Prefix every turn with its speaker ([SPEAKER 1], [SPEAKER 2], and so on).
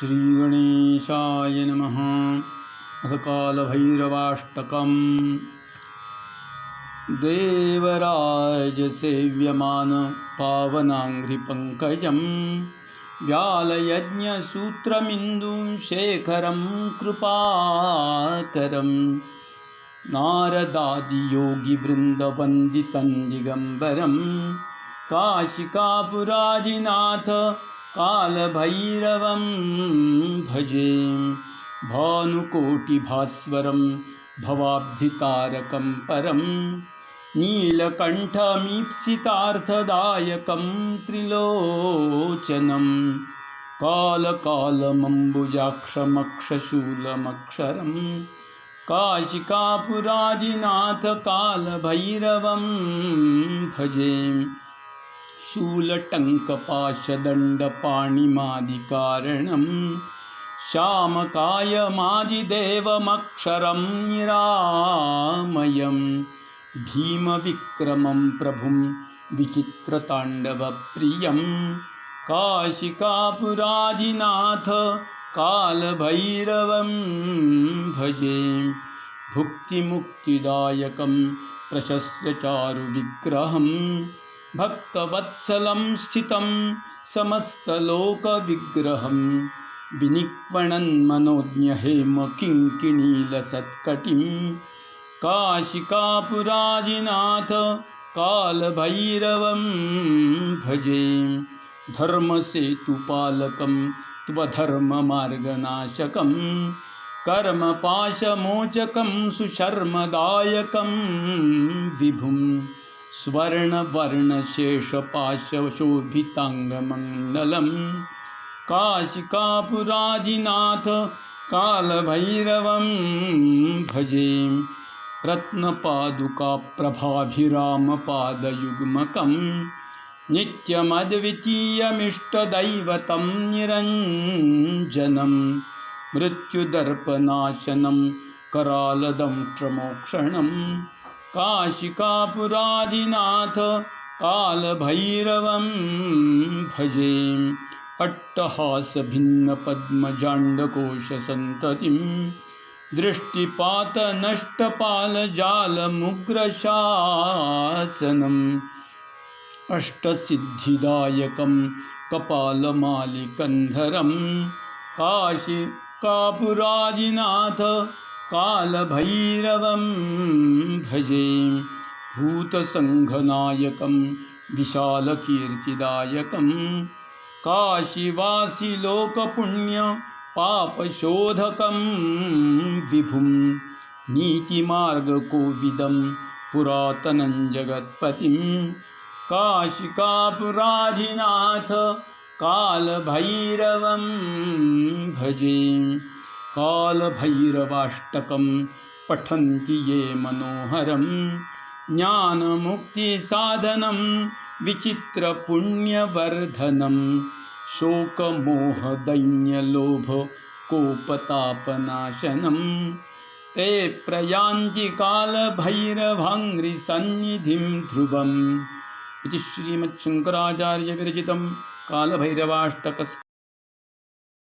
[SPEAKER 1] श्रीगणेशाय नमः। अथ कालभैरवाष्टकम्। देवराजसेव्यमान पावनाङ्घ्रिपङ्कजं व्यालयज्ञसूत्रमिन्दुं शेखरं कृपाकरं नारदादियोगिवृन्दवन्दितं दिगम्बरं काशिकापुरादिनाथ कालभैरवं भजे। भानुकोटिभास्वरं भवाब्धितारकं परं नीलकण्ठमीप्सितार्थदायकं त्रिलोचनं कालकालमम्बुजाक्षमक्षशूलमक्षरं काशिकापुरादिनाथ कालभैरवं भजे। शूलटङ्कपाशदण्डपाणिमादिकारणं श्यामकायमादिदेवमक्षरं निरामयं भीमविक्रमं प्रभुं विचित्रताण्डवप्रियं काशिकापुरादिनाथ कालभैरवं भजे। भुक्तिमुक्तिदायकं प्रशस्यचारुविग्रहं भक्तवत्सलं स्थितं समस्तलोकविग्रहं विनिक्वणन्मनोज्ञहेमकिङ्किणीलसत्कटिं काशिकापुरादिनाथ कालभैरवं भजे। धर्मसेतुपालकं त्वधर्ममार्गनाशकं कर्मपाशमोचकं सुशर्मदायकं विभुं स्वर्णवर्णशेषपाशशोभिताङ्गमण्डलं काशिकापुरादिनाथ कालभैरवं भजे। रत्नपादुकाप्रभाभिरामपादयुग्मकं नित्यमद्वितीयमिष्टदैवतं निरञ्जनं मृत्युदर्पनाशनं करालदंष्ट्रमोक्षणं काशिकापुरादिनाथ कालभैरवं भजे। अट्टहासभिन्नपद्मजाण्डकोशसन्ततिं दृष्टिपातनष्टपालजालमुग्रशासनम् अष्टसिद्धिदायकं कपालमालिकन्धरं काशिकापुरादिनाथ कालभैरवं भजे। भूतसङ्घनायकं विशालकीर्तिदायकं काशीवासिलोकपुण्यपापशोधकं विभुं नीतिमार्गकोविदं पुरातनं जगत्पतिं काशिकापुरादिनाथ कालभैरवं भजे। कालभैरवाष्टकं पठन्ति ये मनोहरं ज्ञानमुक्तिसाधनं विचित्रपुण्यवर्धनं शोकमोहदैन्यलोभकोपतापनाशनं ते प्रयान्ति कालभैरवाङ्घ्रिसन्निधिं ध्रुवम्। इति श्रीमच्छङ्कराचार्यविरचितं कालभैरवाष्टकस्तोत्रम्।